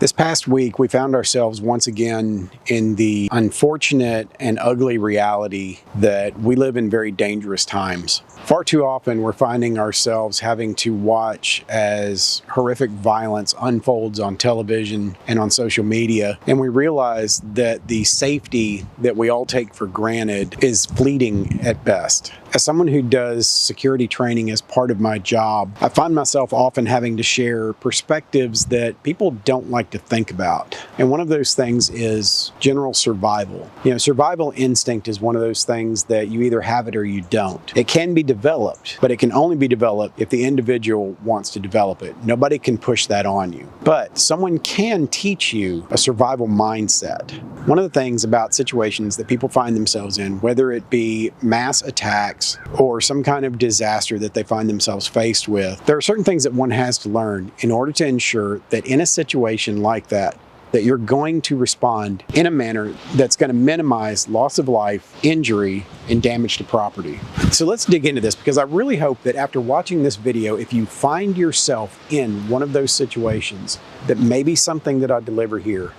This past week, we found ourselves once again in the unfortunate and ugly reality that we live in very dangerous times. Far too often, we're finding ourselves having to watch as horrific violence unfolds on television and on social media, and we realize that the safety that we all take for granted is fleeting at best. As someone who does security training as part of my job, I find myself often having to share perspectives that people don't like to think about. And one of those things is general survival. Survival instinct is one of those things that you either have it or you don't. It can be developed, but it can only be developed if the individual wants to develop it. Nobody can push that on you. But someone can teach you a survival mindset. One of the things about situations that people find themselves in, whether it be mass attacks or some kind of disaster that they find themselves faced with, there are certain things that one has to learn in order to ensure that in a situation like that you're going to respond in a manner that's going to minimize loss of life, injury, and damage to property. So let's dig into this, because I really hope that after watching this video, if you find yourself in one of those situations, that maybe something that I deliver here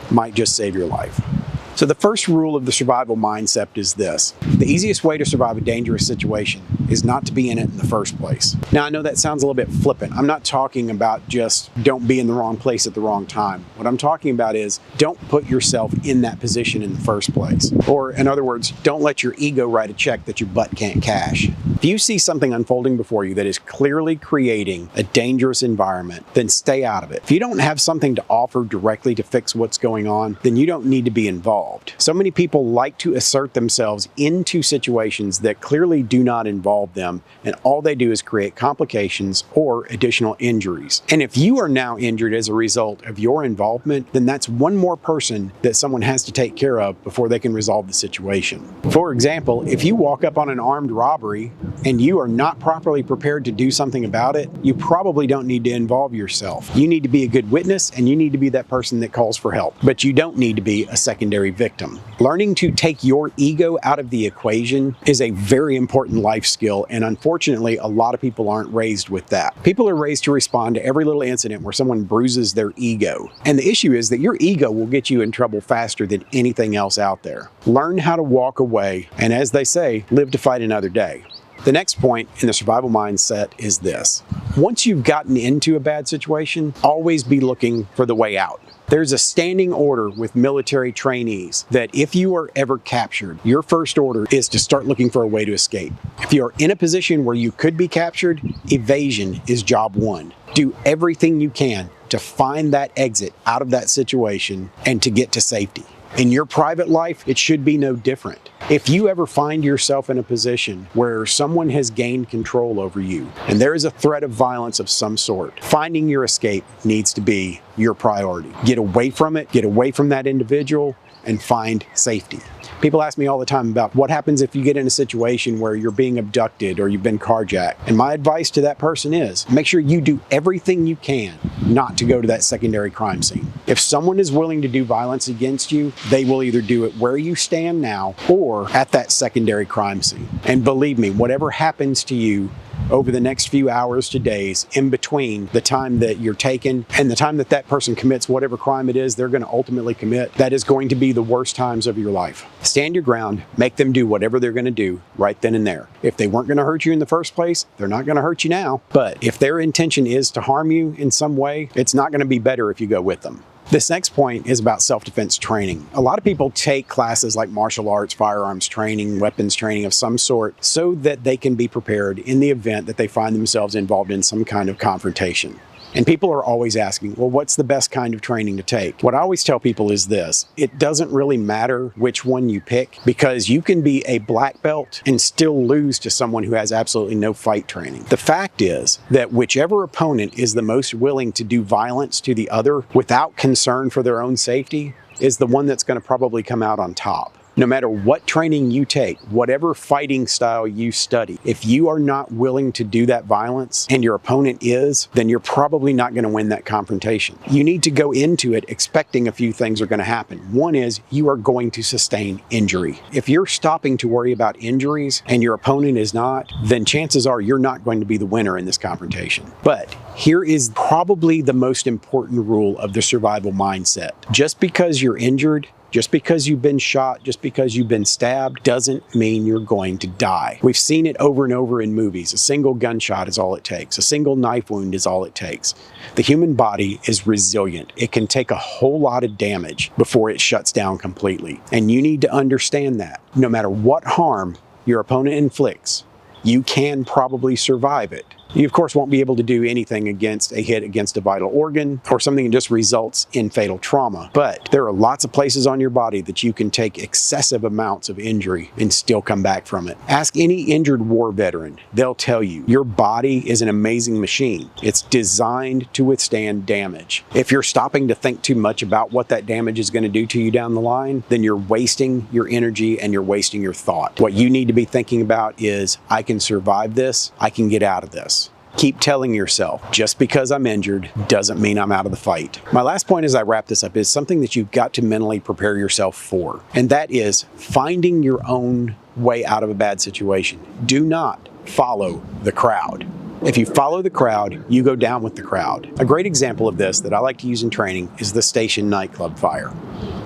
might just save your life. So the first rule of the survival mindset is this: the easiest way to survive a dangerous situation is not to be in it in the first place. Now, I know that sounds a little bit flippant. I'm not talking about just don't be in the wrong place at the wrong time. What I'm talking about is don't put yourself in that position in the first place. Or in other words, don't let your ego write a check that your butt can't cash. If you see something unfolding before you that is clearly creating a dangerous environment, then stay out of it. If you don't have something to offer directly to fix what's going on, then you don't need to be involved. So many people like to assert themselves into situations that clearly do not involve them, and all they do is create complications or additional injuries. And if you are now injured as a result of your involvement, then that's one more person that someone has to take care of before they can resolve the situation. For example, if you walk up on an armed robbery and you are not properly prepared to do something about it, you probably don't need to involve yourself. You need to be a good witness, and you need to be that person that calls for help, but you don't need to be a secondary victim. Learning to take your ego out of the equation is a very important life skill, and unfortunately, a lot of people aren't raised with that. People are raised to respond to every little incident where someone bruises their ego. And the issue is that your ego will get you in trouble faster than anything else out there. Learn how to walk away, and as they say, live to fight another day. The next point in the survival mindset is this: once you've gotten into a bad situation, always be looking for the way out. There's a standing order with military trainees that if you are ever captured, your first order is to start looking for a way to escape. If you are in a position where you could be captured, evasion is job one. Do everything you can to find that exit out of that situation and to get to safety. In your private life, it should be no different. If you ever find yourself in a position where someone has gained control over you and there is a threat of violence of some sort, finding your escape needs to be your priority. Get away from it, get away from that individual, and find safety. People ask me all the time about what happens if you get in a situation where you're being abducted or you've been carjacked. And my advice to that person is make sure you do everything you can not to go to that secondary crime scene. If someone is willing to do violence against you, they will either do it where you stand now or at that secondary crime scene. And believe me, whatever happens to you over the next few hours to days in between the time that you're taken and the time that that person commits whatever crime it is they're going to ultimately commit, that is going to be the worst times of your life. Stand your ground, make them do whatever they're going to do right then and there. If they weren't going to hurt you in the first place, they're not going to hurt you now. But if their intention is to harm you in some way, it's not going to be better if you go with them. This next point is about self-defense training. A lot of people take classes like martial arts, firearms training, weapons training of some sort so that they can be prepared in the event that they find themselves involved in some kind of confrontation. And people are always asking, well, what's the best kind of training to take? What I always tell people is this: it doesn't really matter which one you pick, because you can be a black belt and still lose to someone who has absolutely no fight training. The fact is that whichever opponent is the most willing to do violence to the other without concern for their own safety is the one that's going to probably come out on top. No matter what training you take, whatever fighting style you study, if you are not willing to do that violence and your opponent is, then you're probably not going to win that confrontation. You need to go into it expecting a few things are going to happen. One is you are going to sustain injury. If you're stopping to worry about injuries and your opponent is not, then chances are you're not going to be the winner in this confrontation. But here is probably the most important rule of the survival mindset. Just because you're injured, just because you've been shot, just because you've been stabbed, doesn't mean you're going to die. We've seen it over and over in movies. A single gunshot is all it takes. A single knife wound is all it takes. The human body is resilient. It can take a whole lot of damage before it shuts down completely. And you need to understand that. No matter what harm your opponent inflicts, you can probably survive it. You, of course, won't be able to do anything against a hit against a vital organ or something that just results in fatal trauma. But there are lots of places on your body that you can take excessive amounts of injury and still come back from it. Ask any injured war veteran. They'll tell you your body is an amazing machine. It's designed to withstand damage. If you're stopping to think too much about what that damage is going to do to you down the line, then you're wasting your energy and you're wasting your thought. What you need to be thinking about is, I can survive this. I can get out of this. Keep telling yourself, just because I'm injured doesn't mean I'm out of the fight. My last point as I wrap this up is something that you've got to mentally prepare yourself for, and that is finding your own way out of a bad situation. Do not follow the crowd. If you follow the crowd, you go down with the crowd. A great example of this that I like to use in training is the station nightclub fire.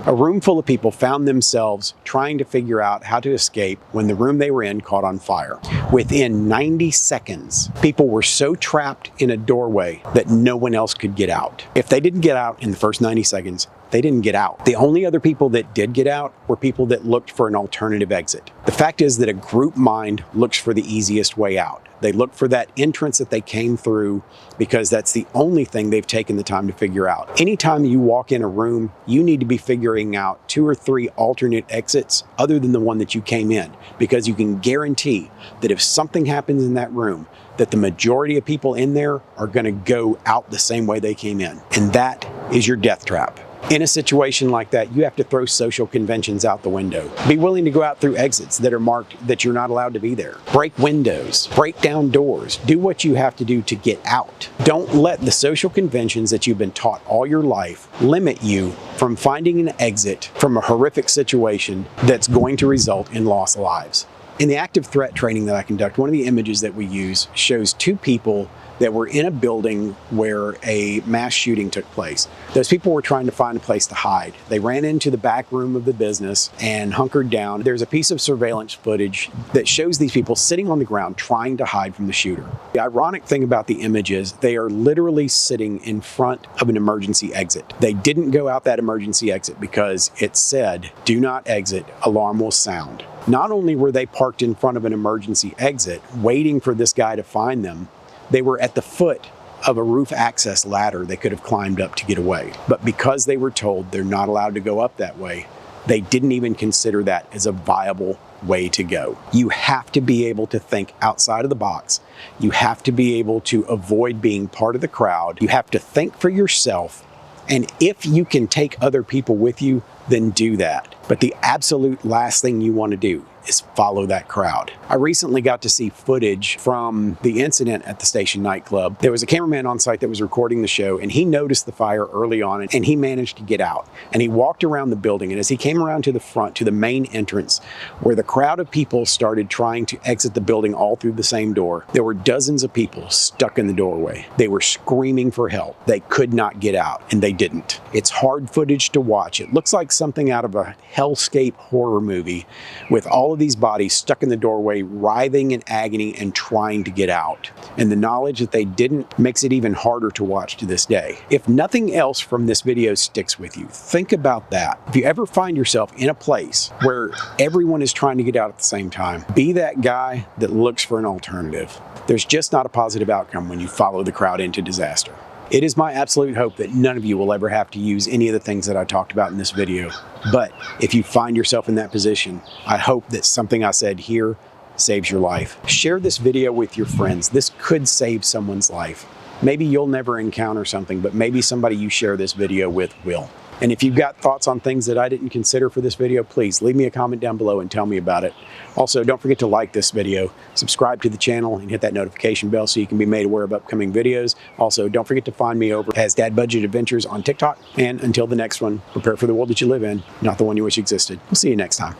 A room full of people found themselves trying to figure out how to escape when the room they were in caught on fire. Within 90 seconds, people were so trapped in a doorway that no one else could get out. If they didn't get out in the first 90 seconds, they didn't get out. The only other people that did get out were people that looked for an alternative exit. The fact is that a group mind looks for the easiest way out. They look for that entrance that they came through because that's the only thing they've taken the time to figure out. Anytime you walk in a room, you need to be figuring out 2 or 3 alternate exits other than the one that you came in, because you can guarantee that if something happens in that room, that the majority of people in there are going to go out the same way they came in. And that is your death trap. In a situation like that, you have to throw social conventions out the window. Be willing to go out through exits that are marked that you're not allowed to be there. Break windows, break down doors, do what you have to do to get out. Don't let the social conventions that you've been taught all your life limit you from finding an exit from a horrific situation that's going to result in loss of lives. In the active threat training that I conduct, one of the images that we use shows 2 people that were in a building where a mass shooting took place. Those people were trying to find a place to hide. They ran into the back room of the business and hunkered down. There's a piece of surveillance footage that shows these people sitting on the ground trying to hide from the shooter. The ironic thing about the image is they are literally sitting in front of an emergency exit. They didn't go out that emergency exit because it said, "Do not exit, alarm will sound." Not only were they parked in front of an emergency exit, waiting for this guy to find them, they were at the foot of a roof access ladder they could have climbed up to get away. But because they were told they're not allowed to go up that way, they didn't even consider that as a viable way to go. You have to be able to think outside of the box. You have to be able to avoid being part of the crowd. You have to think for yourself. And if you can take other people with you, then do that. But the absolute last thing you want to do is follow that crowd. I recently got to see footage from the incident at the station nightclub. There was a cameraman on site that was recording the show, and he noticed the fire early on, and he managed to get out. And he walked around the building, and as he came around to the front, to the main entrance, where the crowd of people started trying to exit the building all through the same door, there were dozens of people stuck in the doorway. They were screaming for help. They could not get out, and they didn't. It's hard footage to watch. It looks like something out of a hellscape horror movie, with all of these bodies stuck in the doorway, writhing in agony and trying to get out. And the knowledge that they didn't makes it even harder to watch to this day. If nothing else from this video sticks with you, think about that. If you ever find yourself in a place where everyone is trying to get out at the same time, be that guy that looks for an alternative. There's just not a positive outcome when you follow the crowd into disaster. It is my absolute hope that none of you will ever have to use any of the things that I talked about in this video. But if you find yourself in that position, I hope that something I said here saves your life. Share this video with your friends. This could save someone's life. Maybe you'll never encounter something, but maybe somebody you share this video with will. And if you've got thoughts on things that I didn't consider for this video, please leave me a comment down below and tell me about it. Also, don't forget to like this video, subscribe to the channel, and hit that notification bell so you can be made aware of upcoming videos. Also, don't forget to find me over as Dad Budget Adventures on TikTok. And until the next one, prepare for the world that you live in, not the one you wish existed. We'll see you next time.